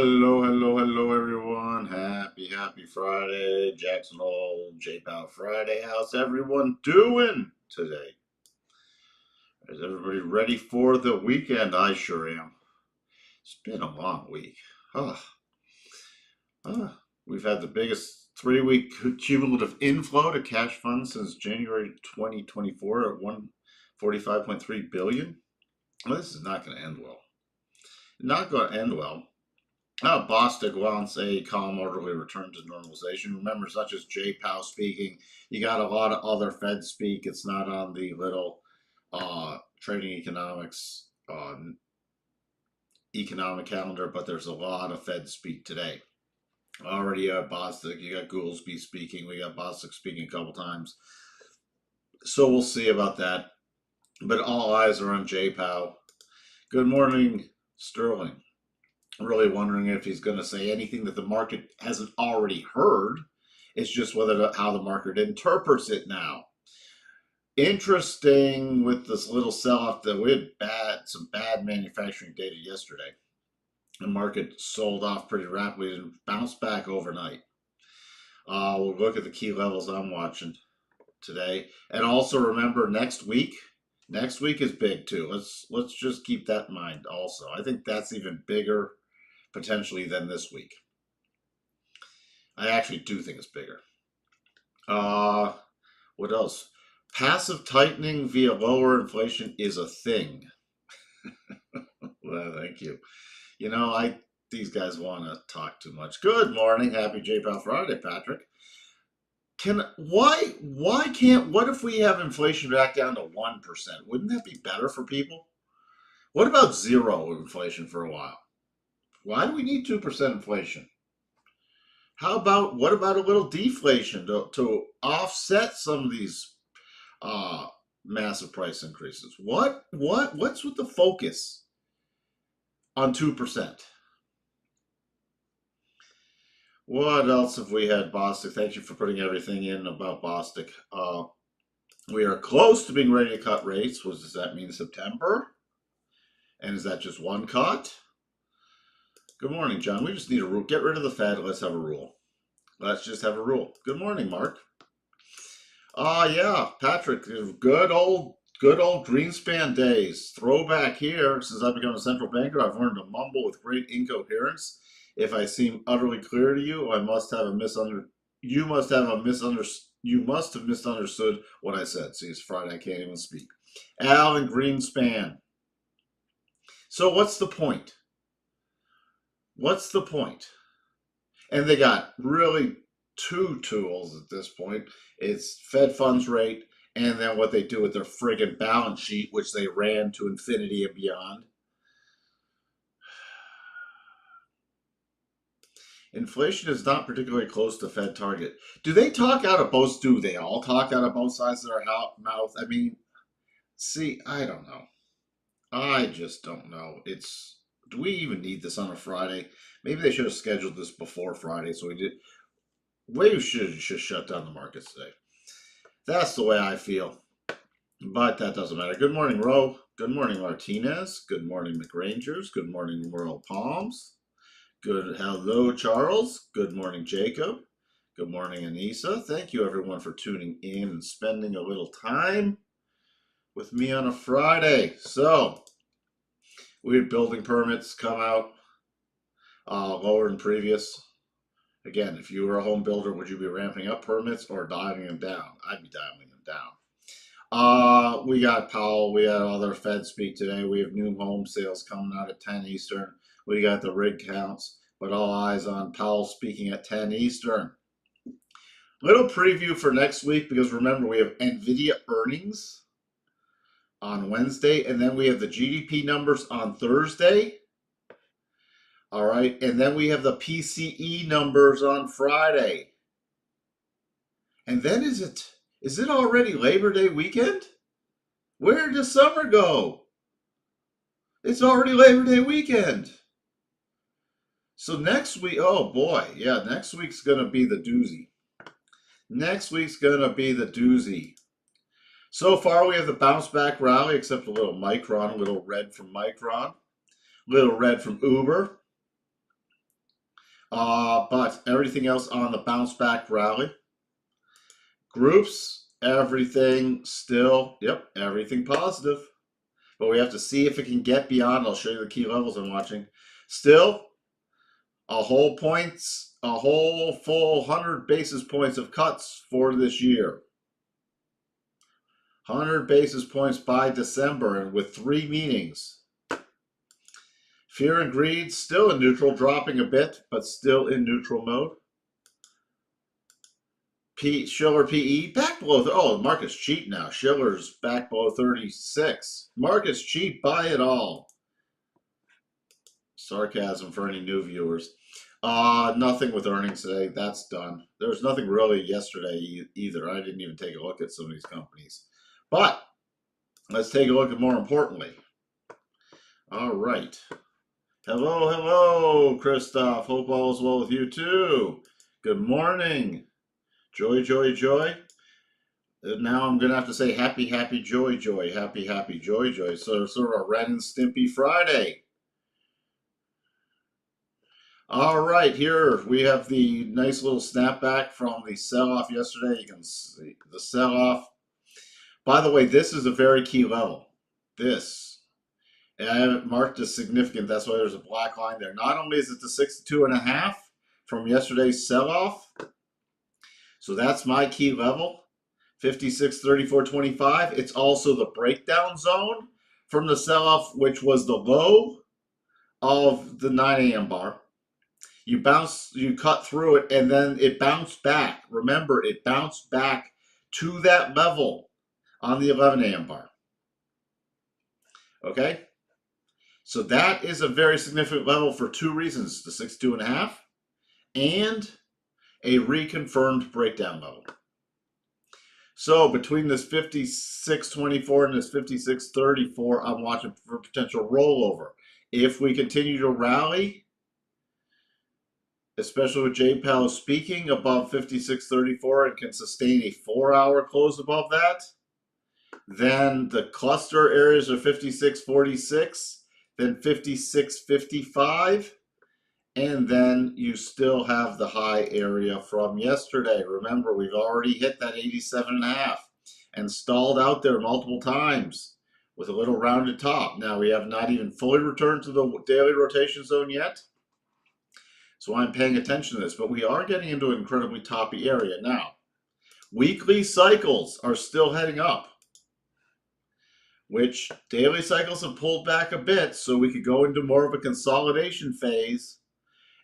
Hello, everyone. Happy Friday. Jackson Hole, J-Pow Friday. How's everyone doing today? Is everybody ready for the weekend? I sure am. It's been a long week. Ah, we've had the biggest 3-week cumulative inflow to cash funds since January 2024 at 145.3 billion. Well, this is not going to end well. Not going to end well. Bostic wants a calm, orderly return to normalization. Remember, it's not just Jay Powell speaking. You got a lot of other Fed speak. It's not on the little trading economics economic calendar, but there's a lot of Fed speak today. Already Bostic, you got Goolsby speaking. We got Bostic speaking a couple times. So we'll see about that. But all eyes are on Jay Powell. Good morning, Sterling. Really wondering if he's going to say anything that the market hasn't already heard. It's just how the market interprets it now. Interesting with this little sell-off that we had some bad manufacturing data yesterday. The market sold off pretty rapidly and bounced back overnight. We'll look at the key levels I'm watching today, and also remember next week. Next week is big too. Let's just keep that in mind. Also, I think that's even bigger potentially than this week. I actually do think it's bigger. What else? Passive tightening via lower inflation is a thing. Well, thank you. You know, these guys want to talk too much. Good morning, happy J-Pow Friday, Patrick. What if we have inflation back down to 1%? Wouldn't that be better for people? What about zero inflation for a while? Why do we need 2% inflation? What about a little deflation to offset some of these massive price increases? What's with the focus on 2%? What else have we had, Bostic? Thank you for putting everything in about Bostic. We are close to being ready to cut rates. What does that mean, September? And is that just one cut? Good morning, John. We just need a rule. Get rid of the Fed. Let's have a rule. Let's just have a rule. Good morning, Mark. Yeah, Patrick. Good old Greenspan days. Throwback here. Since I've become a central banker, I've learned to mumble with great incoherence. If I seem utterly clear to you, you must have misunderstood what I said. See, it's Friday. I can't even speak. Alan Greenspan. So what's the point? What's the point? And they got really two tools at this point. It's Fed funds rate and then what they do with their friggin' balance sheet, which they ran to infinity and beyond. Inflation is not particularly close to Fed target. Do they all talk out of both sides of their mouth? I mean, see, I don't know. I just don't know. Do we even need this on a Friday? Maybe they should have scheduled this before Friday, so we should just shut down the markets today. That's the way I feel. But that doesn't matter. Good morning, Ro. Good morning, Martinez. Good morning, McRangers. Good morning, World Palms. Hello, Charles. Good morning, Jacob. Good morning, Anissa. Thank you, everyone, for tuning in and spending a little time with me on a Friday. So, we had building permits come out lower than previous. Again, if you were a home builder, would you be ramping up permits or dialing them down? I'd be dialing them down. We got Powell. We had other Fed speak today. We have new home sales coming out at 10 Eastern. We got the rig counts, but all eyes on Powell speaking at 10 Eastern. Little preview for next week, because remember, we have NVIDIA earnings on Wednesday, and then we have the GDP numbers on Thursday. All right, and then we have the PCE numbers on Friday. And then is it already Labor Day weekend? Where does summer go? It's already Labor Day weekend. So next week, oh boy, yeah, next week's going to be the doozy. Next week's going to be the doozy. So far, we have the bounce back rally, except a little Micron, a little red from Micron, little red from Uber. But everything else on the bounce back rally. Groups, everything still, yep, everything positive. But we have to see if it can get beyond. I'll show you the key levels I'm watching. Still, a whole full 100 basis points of cuts for this year. 100 basis points by December, and with 3 meetings. Fear and greed still in neutral, dropping a bit, but still in neutral mode. Schiller PE back below. Oh, the market's cheap now. Schiller's back below 36. Market's cheap. Buy it all. Sarcasm for any new viewers. Nothing with earnings today. That's done. There was nothing really yesterday either. I didn't even take a look at some of these companies. But let's take a look at more importantly. All right. Hello, hello, Christoph. Hope all is well with you too. Good morning. Joy, joy, joy. Now I'm going to have to say happy, happy, joy, joy. Happy, happy, joy, joy. So sort of a Ren and Stimpy Friday. All right, here we have the nice little snapback from the sell-off yesterday. You can see the sell-off. By the way, this is a very key level. This. And I haven't marked as significant. That's why there's a black line there. Not only is it the 62.5 from yesterday's sell-off. So that's my key level. 56.34.25. It's also the breakdown zone from the sell-off, which was the low of the 9 a.m. bar. You cut through it, and then it bounced back. Remember, it bounced back to that level on the 11 a.m. bar. Okay? So that is a very significant level for 2 reasons. The 62.5 and a reconfirmed breakdown level. So between this 56.24 and this 56.34, I'm watching for potential rollover. If we continue to rally, especially with JPAL speaking above 56.34 and can sustain a 4-hour close above that, then the cluster areas are 56.46, then 56.55, and then you still have the high area from yesterday. Remember, we've already hit that 87.5 and stalled out there multiple times with a little rounded top. Now, we have not even fully returned to the daily rotation zone yet, so I'm paying attention to this, but we are getting into an incredibly toppy area. Now, weekly cycles are still heading up, which daily cycles have pulled back a bit, so we could go into more of a consolidation phase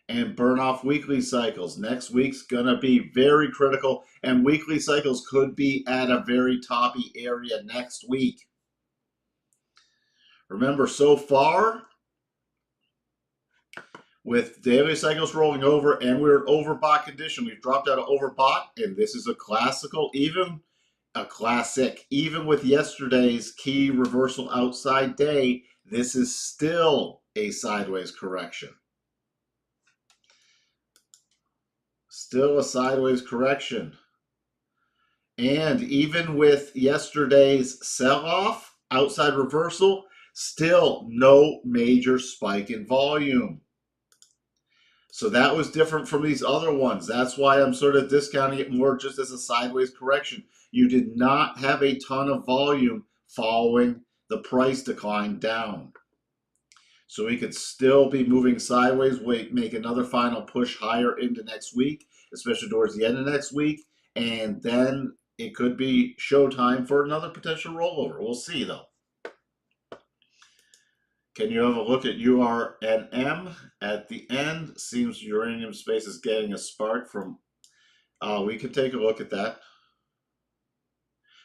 and burn off weekly cycles. Next week's going to be very critical, and weekly cycles could be at a very toppy area next week. Remember, so far, with daily cycles rolling over and we're in overbought condition, we've dropped out of overbought, and this is a classical, even with yesterday's key reversal outside day, this is still a sideways correction. Still a sideways correction. And even with yesterday's sell-off, outside reversal, still no major spike in volume. So that was different from these other ones. That's why I'm sort of discounting it more just as a sideways correction. You did not have a ton of volume following the price decline down. So we could still be moving sideways, make another final push higher into next week, especially towards the end of next week. And then it could be showtime for another potential rollover. We'll see, though. Can you have a look at URNM at the end? Seems uranium space is getting a spark from. We could take a look at that.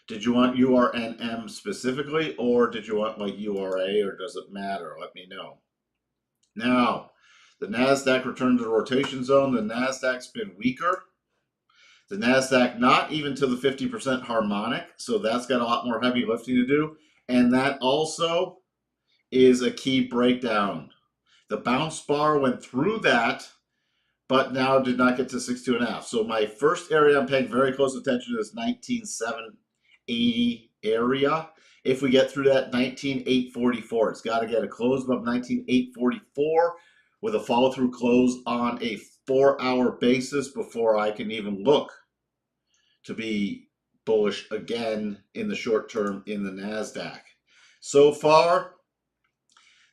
Did you want URNM specifically, or did you want like URA, or does it matter? Let me know. Now, the NASDAQ returned to the rotation zone. The NASDAQ's been weaker. The NASDAQ not even to the 50% harmonic, so that's got a lot more heavy lifting to do. And that also is a key breakdown. The bounce bar went through that, but now did not get to 62.5. So my first area I'm paying very close attention to is 19,780 area. If we get through that 19,844, it's got to get a close above 19,844 with a follow-through close on a 4-hour basis before I can even look to be bullish again in the short term in the NASDAQ. So far,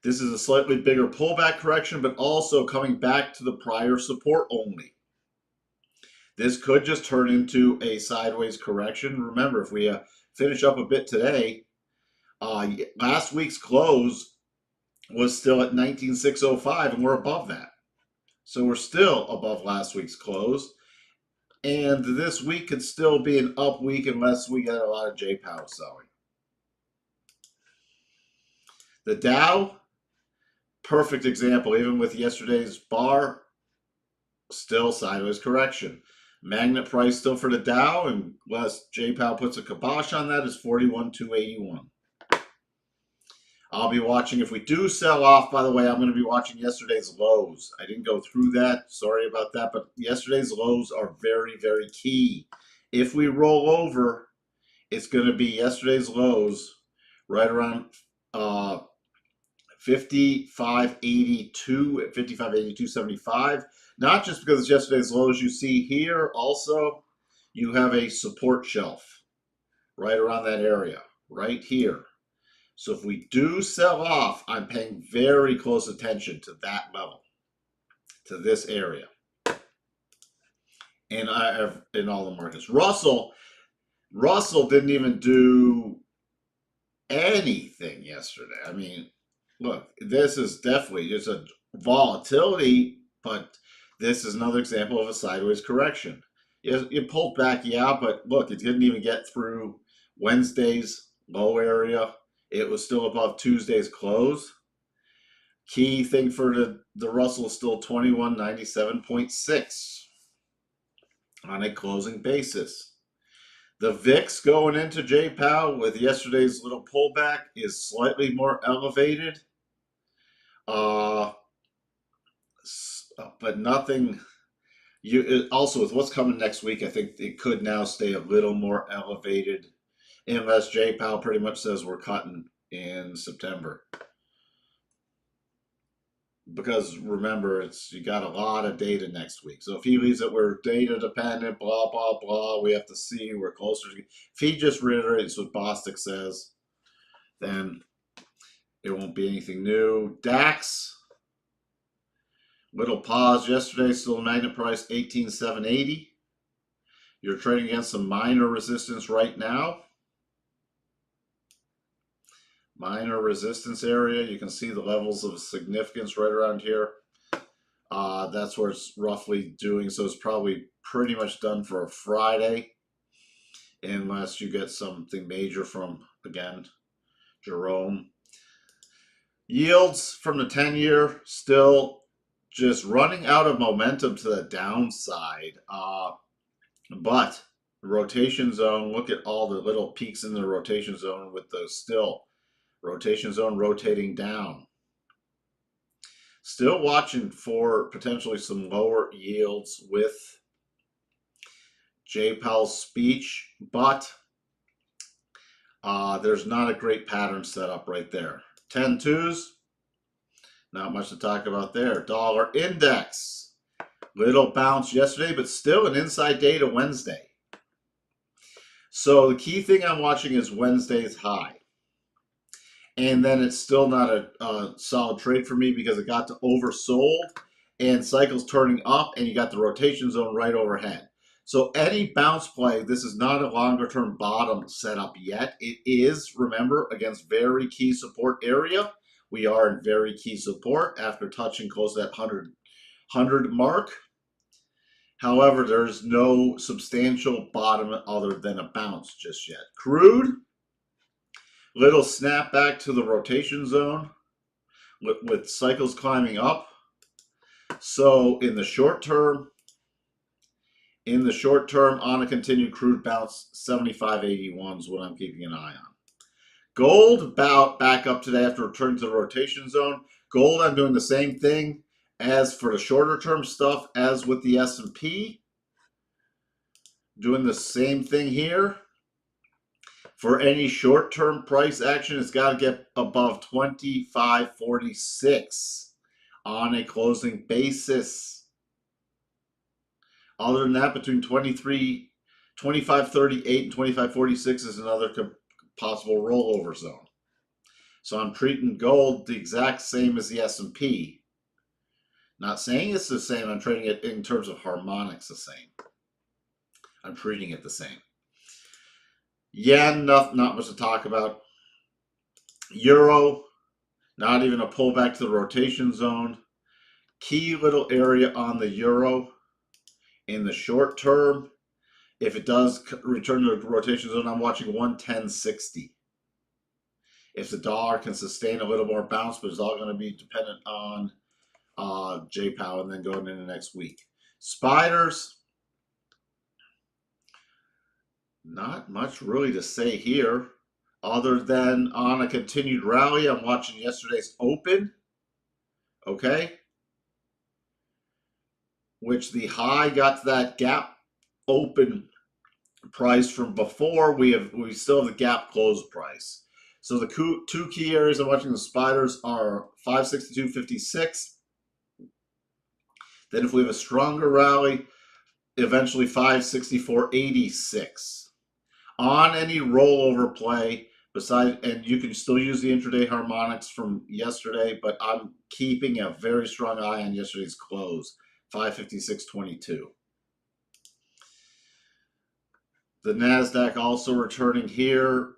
this is a slightly bigger pullback correction, but also coming back to the prior support only. This could just turn into a sideways correction. Remember, if we finish up a bit today, last week's close was still at 19,605, and we're above that. So we're still above last week's close. And this week could still be an up week unless we get a lot of J-Pow selling. The Dow, perfect example, even with yesterday's bar, still sideways correction. Magnet price still for the Dow, unless J-Pow puts a kibosh on that, is 41,281. I'll be watching, if we do sell off, by the way, I'm going to be watching yesterday's lows. I didn't go through that. Sorry about that. But yesterday's lows are very, very key. If we roll over, it's going to be yesterday's lows right around 55.82 at 55.8275. Not just because it's yesterday's lows. You see here also, you have a support shelf right around that area, right here. So if we do sell off, I'm paying very close attention to that level, to this area. And I have in all the markets. Russell didn't even do anything yesterday. I mean, look, this is definitely just a volatility, but this is another example of a sideways correction. It pulled back, yeah, but look, it didn't even get through Wednesday's low area. It was still above Tuesday's close. Key thing for the Russell is still 2197.6 on a closing basis. The VIX going into J-Pow with yesterday's little pullback is slightly more elevated. But nothing. Also, with what's coming next week, I think it could now stay a little more elevated unless J-Pow pretty much says we're cutting in September. Because remember, you got a lot of data next week. So if he leaves it, we're data dependent, blah, blah, blah, we have to see, we're closer. If he just reiterates what Bostic says, then it won't be anything new. DAX, little pause yesterday, still magnet price 18,780. You're trading against some minor resistance right now. Minor resistance area. You can see the levels of significance right around here. That's where it's roughly doing. So it's probably pretty much done for a Friday. Unless you get something major from, again, Jerome. Yields from the 10-year still just running out of momentum to the downside. But the rotation zone, look at all the little peaks in the rotation zone with the still rotation zone rotating down. Still watching for potentially some lower yields with Jay Powell's speech, but there's not a great pattern set up right there. 10-2s, not much to talk about there. Dollar index, little bounce yesterday, but still an inside day to Wednesday. So the key thing I'm watching is Wednesday's high. And then it's still not a solid trade for me because it got to oversold and cycles turning up and you got the rotation zone right overhead. So any bounce play, this is not a longer term bottom setup yet. It is, remember, against very key support area. We are in very key support after touching close to that 100 mark. However, there's no substantial bottom other than a bounce just yet. Crude. Little snap back to the rotation zone with cycles climbing up. So in the short term, on a continued crude bounce, 75.81 is what I'm keeping an eye on. Gold back up today after returning to the rotation zone. Gold, I'm doing the same thing as for the shorter term stuff as with the S&P. Doing the same thing here. For any short-term price action, it's got to get above 25.46 on a closing basis. Other than that, between 2538 and 2546 is another possible rollover zone. So I'm treating gold the exact same as the S&P. Not saying it's the same, I'm treating it in terms of harmonics the same. I'm treating it the same. Yen, not much to talk about. Euro, not even a pullback to the rotation zone. Key little area on the euro in the short term. If it does return to the rotation zone, I'm watching 110.60. If the dollar can sustain a little more bounce, but it's all going to be dependent on JPOW and then going into next week. Spiders, not much really to say here other than on a continued rally. I'm watching yesterday's open, okay, which the high got to that gap open price from before. We still have the gap close price. So the two key areas I'm watching the spiders are 562.56. Then if we have a stronger rally, eventually 564.86. On any rollover play, besides, and you can still use the intraday harmonics from yesterday, but I'm keeping a very strong eye on yesterday's close, 556.22. The NASDAQ also returning here.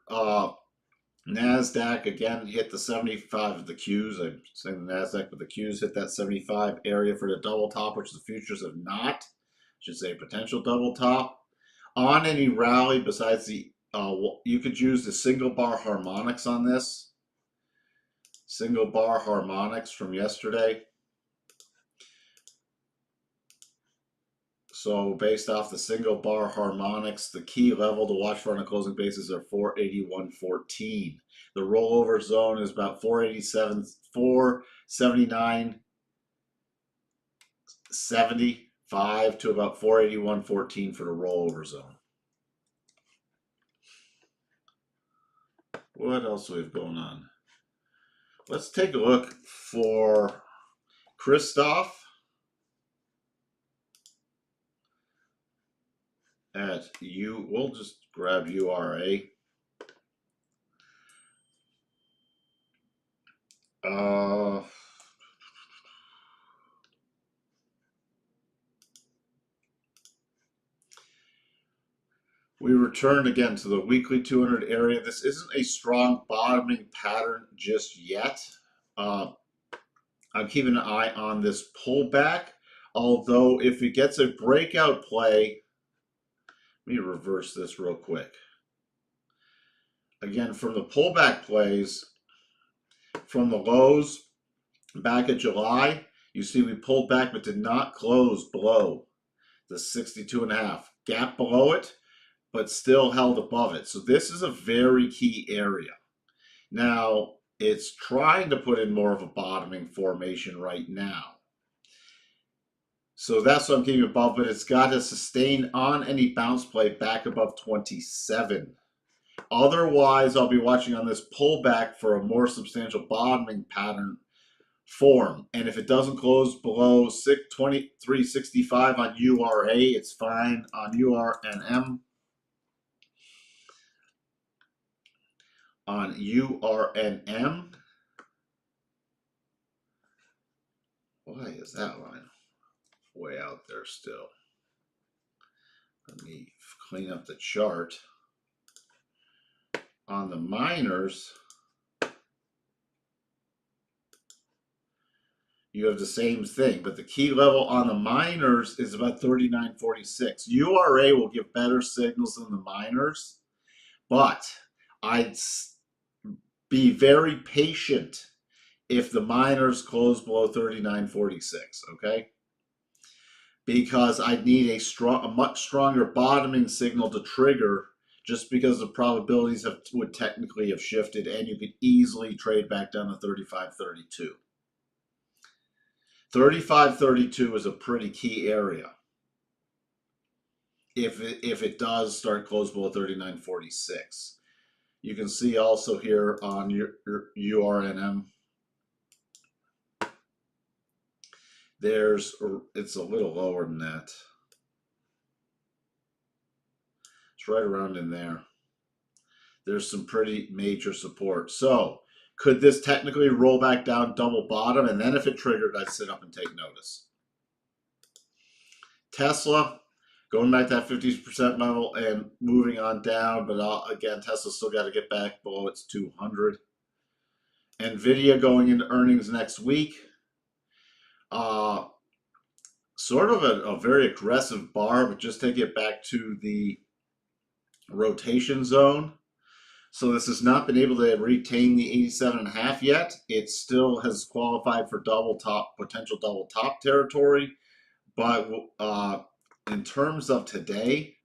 NASDAQ again hit the 75 of the Qs. I'm saying the NASDAQ, but the Qs hit that 75 area for the double top, which the futures have not. I should say potential double top. On any rally besides the, you could use the single bar harmonics on this. Single bar harmonics from yesterday. So based off the single bar harmonics, the key level to watch for on a closing basis are 481.14. The rollover zone is about 487, 479.75 to about 481.14 for the rollover zone. What else do we have going on? Let's take a look for Christoph at we'll just grab URA. We returned again to the weekly 200 area. This isn't a strong bottoming pattern just yet. I'm keeping an eye on this pullback. Although if it gets a breakout play, let me reverse this real quick. Again, from the pullback plays, from the lows back in July, you see we pulled back but did not close below the 62.5. Gap below it, but still held above it. So this is a very key area. Now, it's trying to put in more of a bottoming formation right now. So that's what I'm keeping above, but it's got to sustain on any bounce play back above 27. Otherwise, I'll be watching on this pullback for a more substantial bottoming pattern form. And if it doesn't close below 23.65 on URA, it's fine. On URNM, on URNM, why is that line way out there still? Let me clean up the chart. On the miners, you have the same thing, but the key level on the miners is about 39.46. URA will give better signals than the miners, but I'd be very patient if the miners close below 39.46, okay? Because I'd need a much stronger bottoming signal to trigger, just because the probabilities would technically have shifted, and you could easily trade back down to 35.32. 35.32 is a pretty key area. If it does start close below 39.46. You can see also here on your URNM, it's a little lower than that. It's right around in there. There's some pretty major support. So could this technically roll back down, double bottom, and then if it triggered, I'd sit up and take notice. Tesla, going back to that 50% level and moving on down, but again, Tesla's still got to get back below its 200. Nvidia going into earnings next week. Sort of a very aggressive bar, but just take it back to the rotation zone. So this has not been able to retain the 87.5 yet. It still has qualified for potential double top territory. But in terms of today,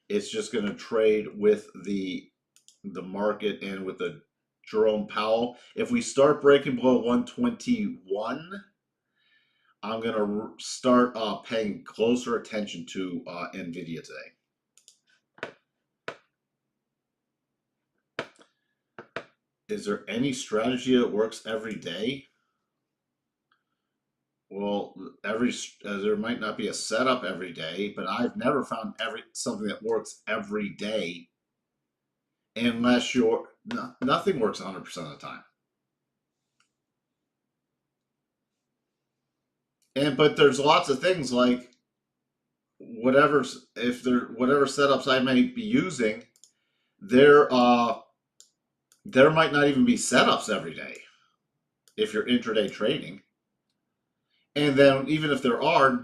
it's just going to trade with the market and with the Jerome Powell. If we start breaking below 121, I'm going to start paying closer attention to Nvidia today. Is there any strategy that works every day? Well, there might not be a setup every day, but I've never found something that works every day, unless nothing works 100% of the time. But there's lots of things like whatever setups I might be using, there might not even be setups every day if you're intraday trading. And then even if there are,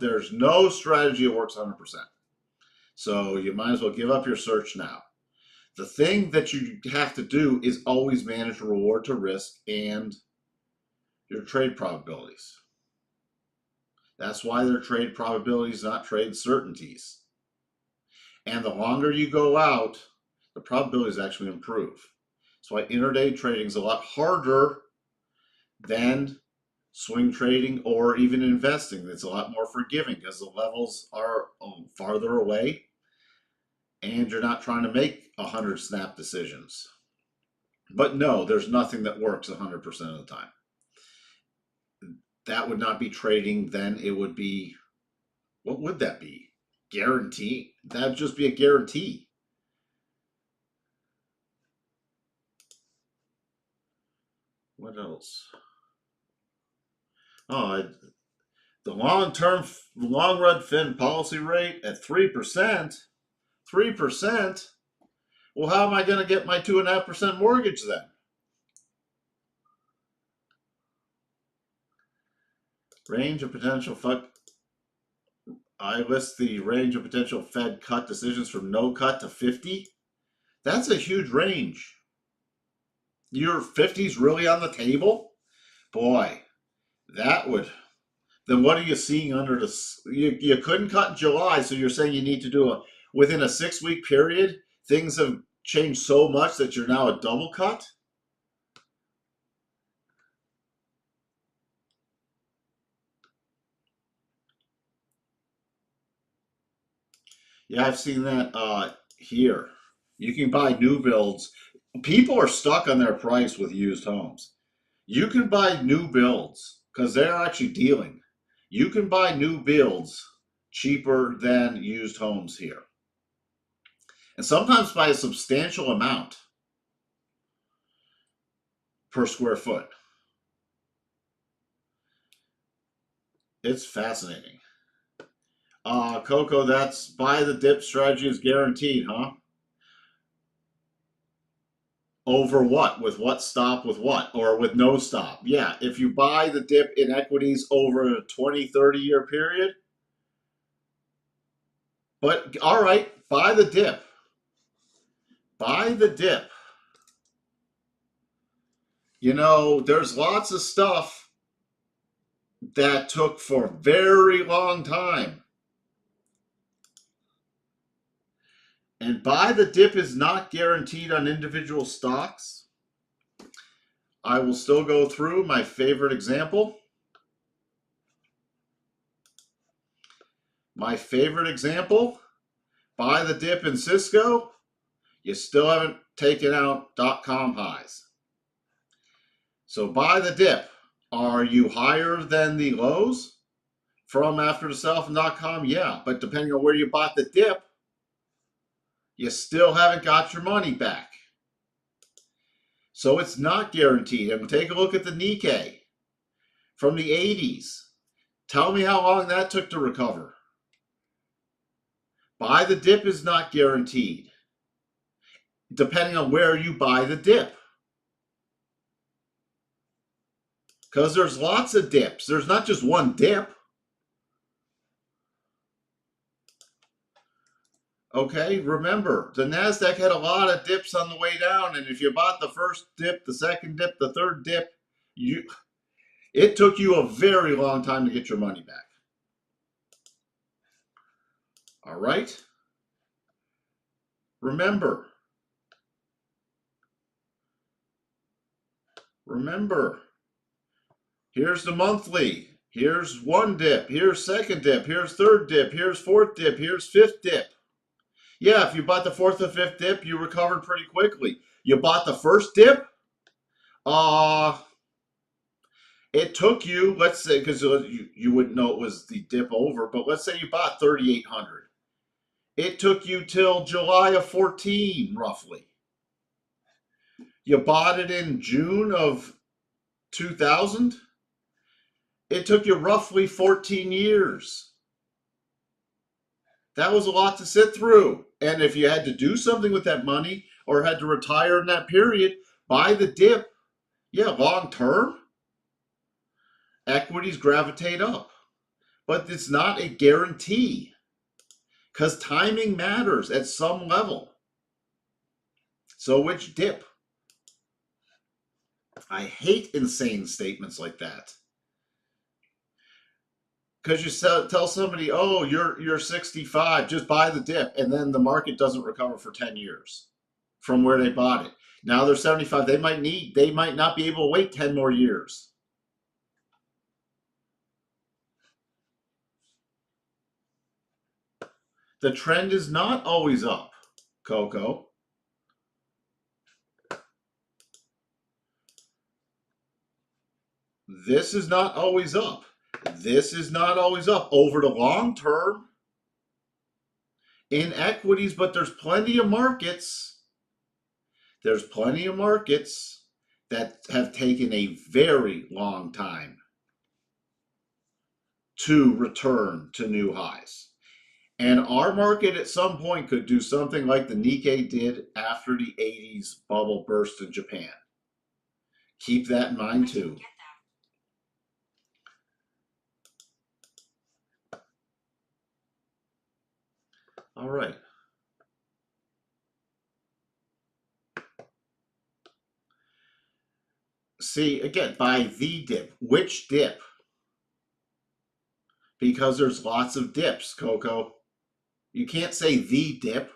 there's no strategy that works 100%. So you might as well give up your search now. The thing that you have to do is always manage reward to risk and your trade probabilities. That's why they're trade probabilities, not trade certainties. And the longer you go out, the probabilities actually improve. That's why intraday trading is a lot harder than swing trading or even investing. It's a lot more forgiving because the levels are farther away and you're not trying to make 100 snap decisions. But no, there's nothing that works 100% of the time. That would not be trading. Then it would be, what would that be? Guarantee. That'd just be a guarantee. What else? Oh, the long run fin policy rate at 3%. 3%. Well, how am I going to get my 2.5% mortgage then? Range of potential I list the range of potential Fed cut decisions from no cut to 50. That's a huge range. Your 50's really on the table? Boy, that would. Then what are you seeing under the? You couldn't cut in July, so you're saying you need to do within a 6-week period. Things have changed so much that you're now a double cut. Yeah, I've seen that here. You can buy new builds. People are stuck on their price with used homes. You can buy new builds because they're actually dealing. You can buy new builds cheaper than used homes here. And sometimes by a substantial amount per square foot. It's fascinating. Coco, that's buy the dip strategy is guaranteed, huh? Over what? With what stop? With what? Or with no stop? Yeah, if you buy the dip in equities over a 20, 30-year period. But, all right, buy the dip. Buy the dip. You know, there's lots of stuff that took for a very long time. And buy the dip is not guaranteed on individual stocks. I will still go through my favorite example. My favorite example, buy the dip in Cisco. You still haven't taken out .com highs. So buy the dip. Are you higher than the lows from after the sell from .com? Yeah, but depending on where you bought the dip, You still haven't got your money back. So it's not guaranteed. And take a look at the Nikkei from the 80s. Tell me how long that took to recover. Buy the dip is not guaranteed, depending on where you buy the dip. Because there's lots of dips. There's not just one dip. Okay, remember, the NASDAQ had a lot of dips on the way down, and if you bought the first dip, the second dip, the third dip, it took you a very long time to get your money back. All right? Remember, here's the monthly. Here's one dip. Here's second dip. Here's third dip. Here's fourth dip. Here's fifth dip. Yeah, if you bought the fourth or fifth dip, you recovered pretty quickly. You bought the first dip, it took you, let's say, because you wouldn't know it was the dip over, but let's say you bought 3,800. It took you till July of 14, roughly. You bought it in June of 2000. It took you roughly 14 years. That was a lot to sit through. And if you had to do something with that money or had to retire in that period, buy the dip. Yeah, long term, equities gravitate up. But it's not a guarantee because timing matters at some level. So which dip? I hate insane statements like that. Because you tell somebody, oh, you're 65, just buy the dip, and then the market doesn't recover for 10 years from where they bought it. Now they're 75, they might not be able to wait 10 more years. The trend is not always up, Coco. This is not always up. This is not always up over the long term in equities, but there's plenty of markets. There's plenty of markets that have taken a very long time to return to new highs. And our market at some point could do something like the Nikkei did after the 80s bubble burst in Japan. Keep that in mind too. All right. See, again, by the dip. Which dip? Because there's lots of dips, Coco. You can't say the dip.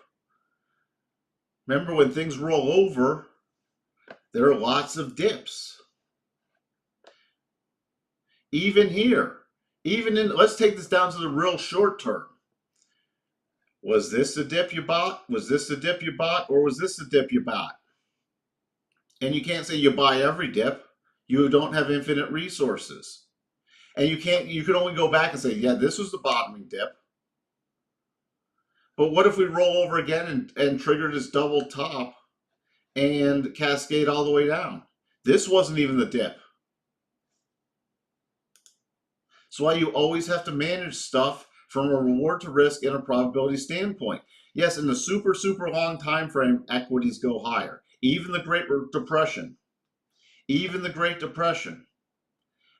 Remember, when things roll over, there are lots of dips. Even here, let's take this down to the real short term. Was this the dip you bought? Was this the dip you bought? Or was this the dip you bought? And you can't say you buy every dip. You don't have infinite resources. And you can only go back and say, yeah, this was the bottoming dip. But what if we roll over again and trigger this double top and cascade all the way down? This wasn't even the dip. That's why you always have to manage stuff from a reward to risk and a probability standpoint. Yes, in the super, super long time frame, equities go higher. Even the Great Depression.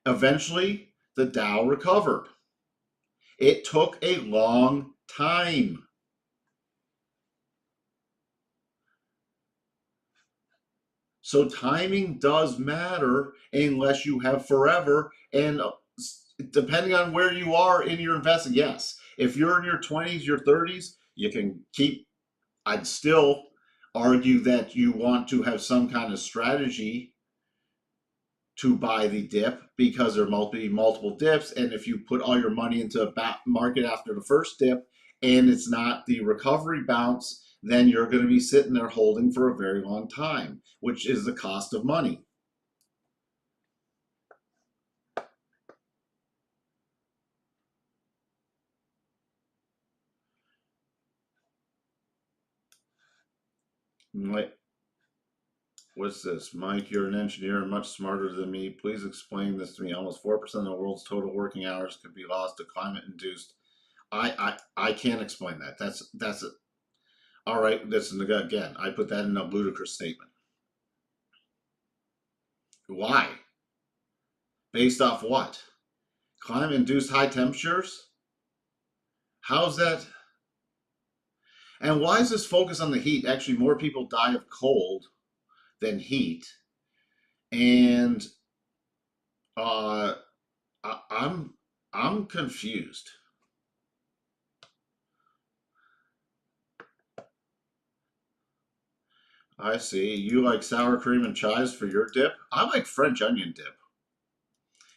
Eventually, the Dow recovered. It took a long time. So timing does matter unless you have forever. And depending on where you are in your investing, yes. If you're in your 20s, your 30s, you can keep, I'd still argue that you want to have some kind of strategy to buy the dip because there might be multiple dips. And if you put all your money into a market after the first dip and it's not the recovery bounce, then you're going to be sitting there holding for a very long time, which is the cost of money. Mike, what's this? Mike, you're an engineer and much smarter than me. Please explain this to me. Almost 4% of the world's total working hours could be lost to climate-induced. I can't explain that. That's it. All right. Listen again. I put that in a ludicrous statement. Why? Based off what? Climate-induced high temperatures? How's that? And why is this focus on the heat? Actually, more people die of cold than heat. And uh, I'm confused. I see. You like sour cream and chives for your dip? I like French onion dip.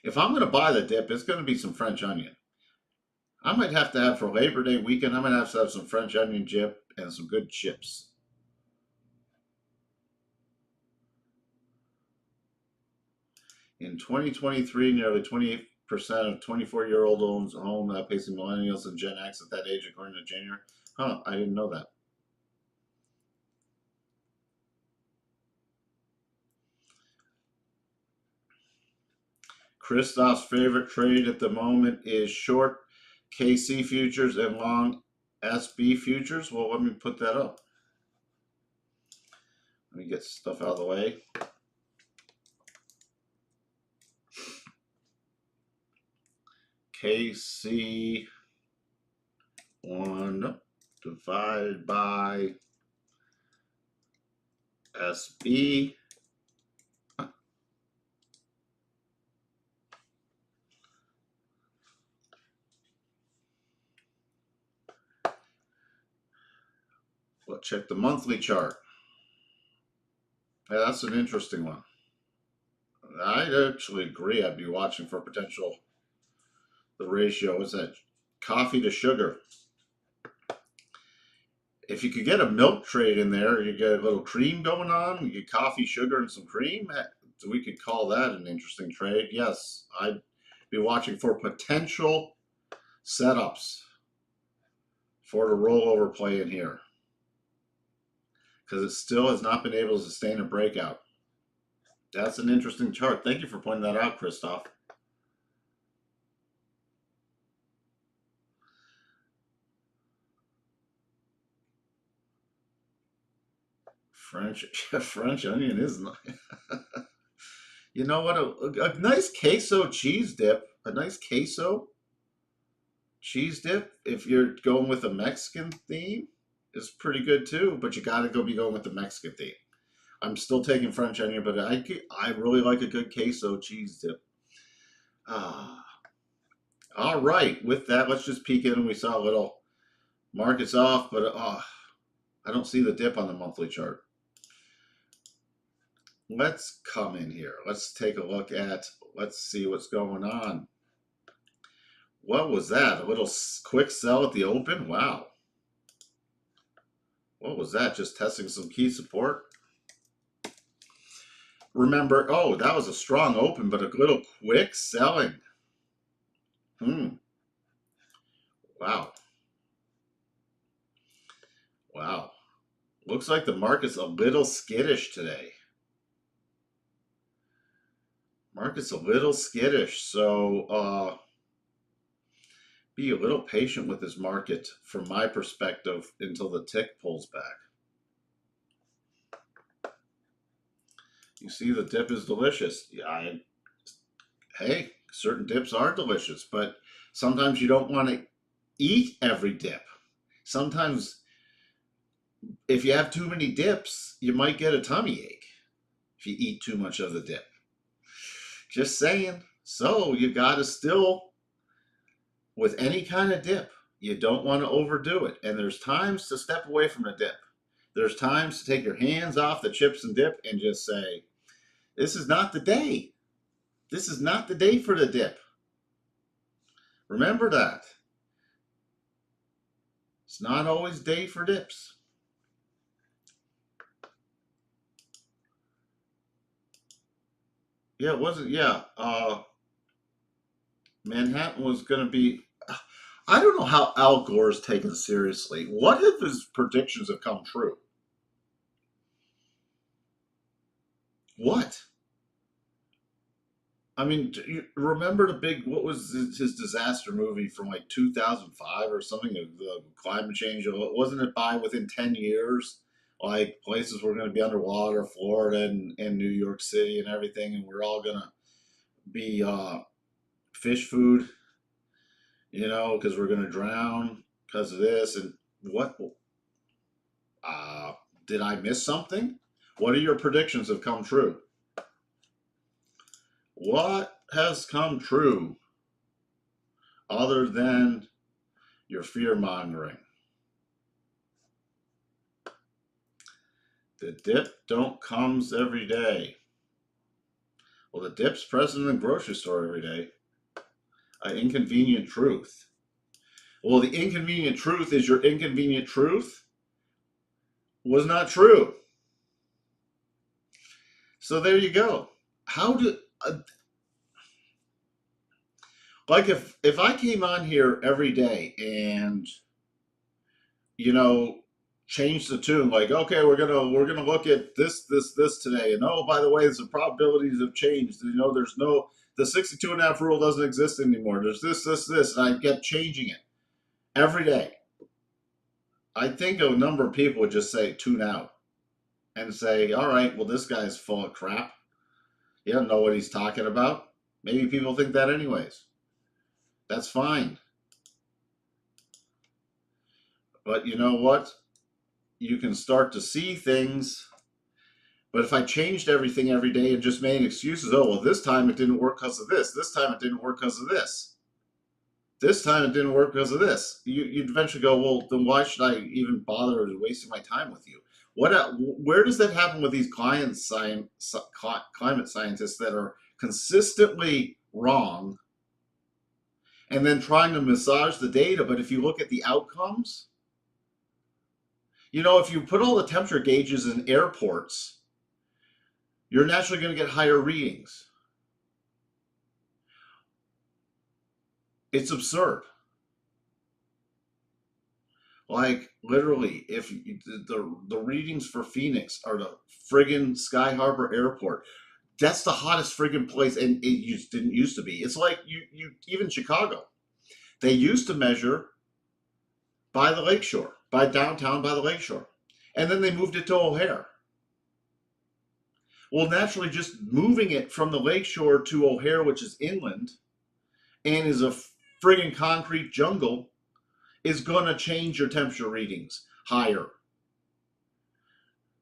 If I'm going to buy the dip, it's going to be some French onion. I might have to have for Labor Day weekend, I might have to have some French onion dip and some good chips. In 2023, nearly 28% of 24-year-old owns a home, outpacing millennials and Gen X at that age, according to January. Huh, I didn't know that. Christoph's favorite trade at the moment is short KC futures and long SB futures. Well, let me put that up. Let me get stuff out of the way. KC1 divided by SB. Let's check the monthly chart. Yeah, that's an interesting one. I'd actually agree. I'd be watching for potential. The ratio is that coffee to sugar. If you could get a milk trade in there, you get a little cream going on, you get coffee, sugar, and some cream, we could call that an interesting trade. Yes, I'd be watching for potential setups for the rollover play in here, because it still has not been able to sustain a breakout. That's an interesting chart. Thank you for pointing that out, Christoph. French onion is nice. You know what? A nice queso cheese dip. A nice queso cheese dip, if you're going with a Mexican theme, is pretty good too. But you got to be going with the Mexican theme. I'm still taking French onion, but I really like a good queso cheese dip. All right. With that, let's just peek in. We saw a little markets off, but I don't see the dip on the monthly chart. Let's come in here. Let's take a look at, let's see what's going on. What was that? A little quick sell at the open? Wow. What was that? Just testing some key support? Remember, oh, that was a strong open, but a little quick selling. Wow. Wow. Looks like the market's a little skittish today. Market's a little skittish, so be a little patient with this market from my perspective until the tick pulls back. You see the dip is delicious. Yeah, hey, certain dips are delicious, but sometimes you don't want to eat every dip. Sometimes if you have too many dips, you might get a tummy ache if you eat too much of the dip. Just saying. So you got to still, with any kind of dip, you don't want to overdo it. And there's times to step away from the dip. There's times to take your hands off the chips and dip and just say, this is not the day. This is not the day for the dip. Remember that. It's not always day for dips. Yeah, it wasn't. Yeah, Manhattan was going to be. I don't know how Al Gore's taken seriously. What if his predictions have come true? What? I mean, do you remember the big, what was his disaster movie from like 2005 or something? The climate change, wasn't it by within 10 years? Like places were going to be underwater, Florida and New York City and everything, and we're all going to be fish food, because we're going to drown because of this. And what, uh, did I miss something? What are your predictions have come true? What has come true other than your fear mongering? The dip don't comes every day. Well, the dip's present in the grocery store every day. An inconvenient truth. Well, the inconvenient truth is your inconvenient truth was not true. So there you go. How do like if I came on here every day and you know change the tune, like, okay, we're gonna look at this today, and oh, by the way, the probabilities have changed, there's no, the 62 and a half rule doesn't exist anymore, there's this, and I kept changing it every day. I think a number of people would just say tune out and say, all right, well, this guy's full of crap, he doesn't know what he's talking about. Maybe people think that anyways. That's fine. But you know what, you can start to see things. But if I changed everything every day and just made excuses, oh, well, this time it didn't work because of this time it didn't work because of this time it didn't work because of this, you'd eventually go, well, then why should I even bother wasting my time with you? Where does that happen with these climate scientists that are consistently wrong and then trying to massage the data? But if you look at the outcomes, if you put all the temperature gauges in airports, you're naturally going to get higher readings. It's absurd. Like literally, if the readings for Phoenix are the friggin' Sky Harbor Airport, that's the hottest friggin' place, and it didn't used to be. It's like you even Chicago, they used to measure by the lakeshore, by downtown, by the lakeshore, and then they moved it to O'Hare. Well, naturally, just moving it from the lakeshore to O'Hare, which is inland and is a friggin' concrete jungle, is going to change your temperature readings higher.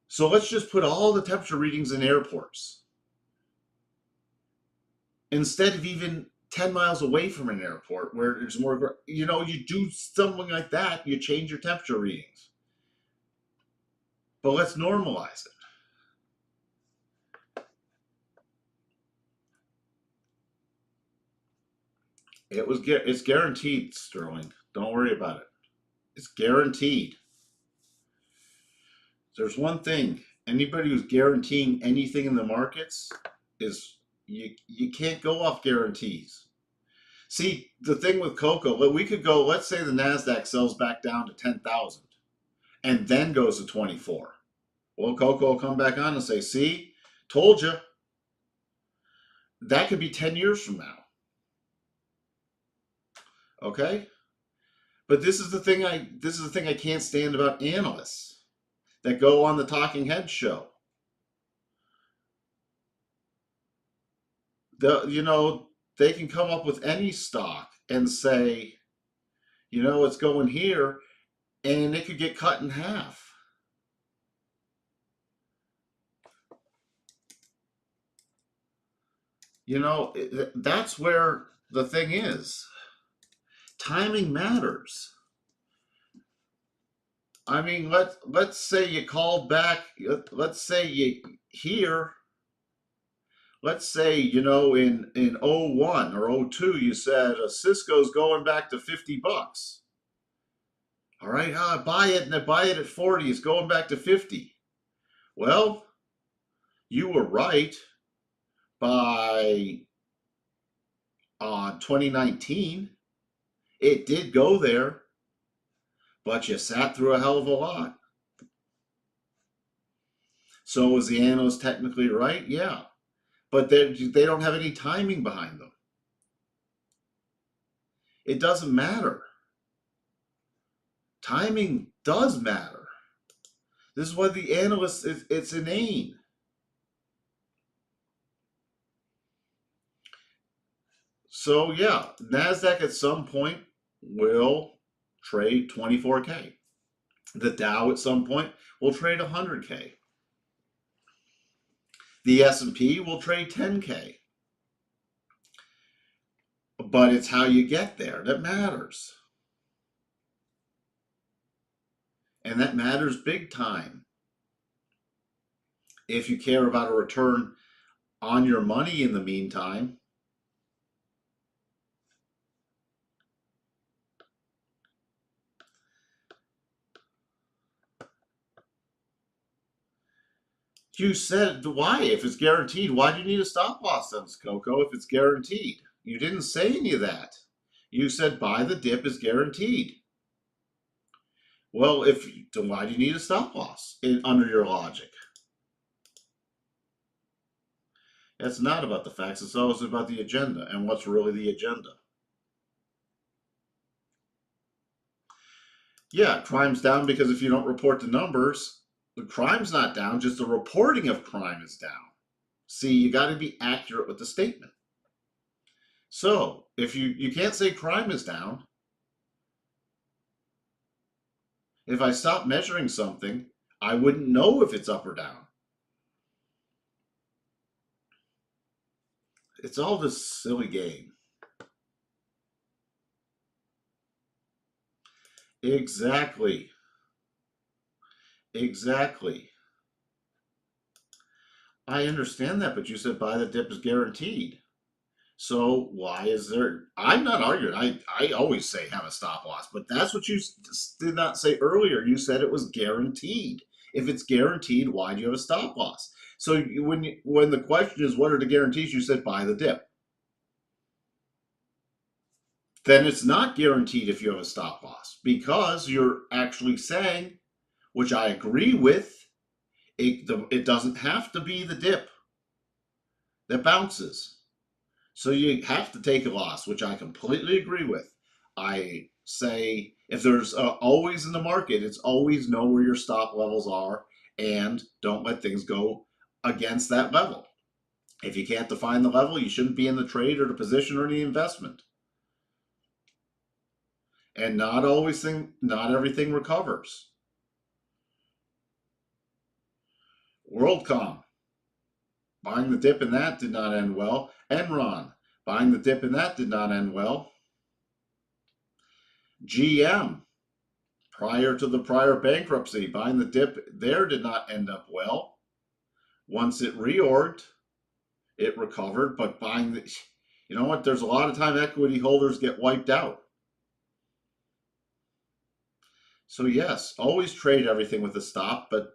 So let's just put all the temperature readings in airports instead of even 10 miles away from an airport where there's more, you do something like that, you change your temperature readings. But let's normalize it. It's guaranteed, Sterling. Don't worry about it. It's guaranteed. There's one thing. Anybody who's guaranteeing anything in the markets is you can't go off guarantees. See, the thing with cocoa, we could go, let's say the NASDAQ sells back down to 10,000 and then goes to 24. Well, cocoa will come back on and say, see, told you. That could be 10 years from now. Okay? But this is the thing I can't stand about analysts that go on the Talking Head show. They can come up with any stock and say, it's going here, and it could get cut in half. That's where the thing is. Timing matters. I mean, let's say you called back. Let's say you here. Let's say in 01 or 02 you said Cisco's going back to $50. All right, buy it, and I buy it at 40. It's going back to 50. Well, you were right by 2019. It did go there, but you sat through a hell of a lot. So is the analyst technically right? Yeah. But they don't have any timing behind them. It doesn't matter. Timing does matter. This is why the analyst, it's inane. So yeah, NASDAQ at some point will trade 24K. The Dow at some point will trade 100K. The S&P will trade 10K. But it's how you get there that matters. And that matters big time. If you care about a return on your money in the meantime, you said why? If it's guaranteed, why do you need a stop loss then, Coco, if it's guaranteed? You didn't say any of that. You said buy the dip is guaranteed. Well, then why do you need a stop loss under your logic? It's not about the facts. It's always about the agenda and what's really the agenda. Yeah, crime's down because if you don't report the numbers, the crime's not down, just the reporting of crime is down. See, you got to be accurate with the statement. So, if you can't say crime is down, if I stop measuring something, I wouldn't know if it's up or down. It's all this silly game. Exactly. Exactly. I understand that, but you said buy the dip is guaranteed. So why is there? I'm not arguing. I always say have a stop loss, but that's what you did not say earlier. You said it was guaranteed. If it's guaranteed, why do you have a stop loss? So when the question is what are the guarantees, you said buy the dip. Then it's not guaranteed if you have a stop loss because you're actually saying, which I agree with, it doesn't have to be the dip that bounces. So you have to take a loss, which I completely agree with. I say if there's always in the market, it's always know where your stop levels are and don't let things go against that level. If you can't define the level, you shouldn't be in the trade or the position or the investment. And not everything recovers. WorldCom, buying the dip in that did not end well. Enron, buying the dip in that did not end well. GM, prior to the prior bankruptcy, buying the dip there did not end up well. Once it reorged, it recovered, but you know what? There's a lot of time equity holders get wiped out. So yes, always trade everything with a stop, but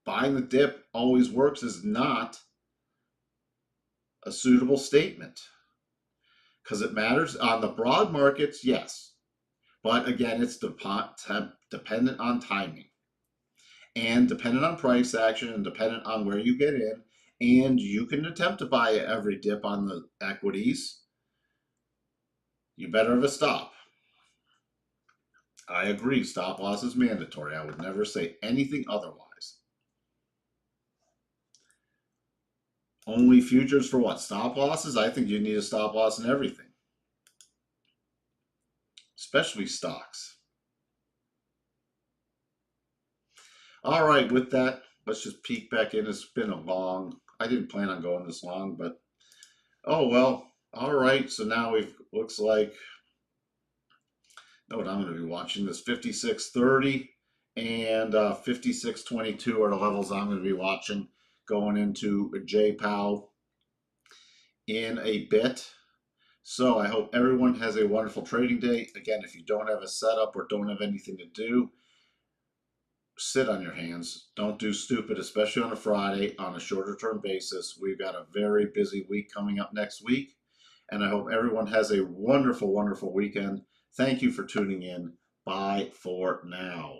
buying the dip always works is not a suitable statement because it matters on the broad markets, yes. But again, it's dependent on timing and dependent on price action and dependent on where you get in. And you can attempt to buy every dip on the equities. You better have a stop. I agree, stop loss is mandatory. I would never say anything otherwise. Only futures for what? Stop losses? I think you need a stop loss in everything, especially stocks. All right, with that, let's just peek back in. It's been I didn't plan on going this long, but oh well. All right, so now looks like, know what I'm going to be watching this 56.30 and 56.22 are the levels I'm going to be watching going into JPOW in a bit. So I hope everyone has a wonderful trading day. Again, if you don't have a setup or don't have anything to do, sit on your hands. Don't do stupid, especially on a Friday on a shorter term basis. We've got a very busy week coming up next week. And I hope everyone has a wonderful, wonderful weekend. Thank you for tuning in. Bye for now.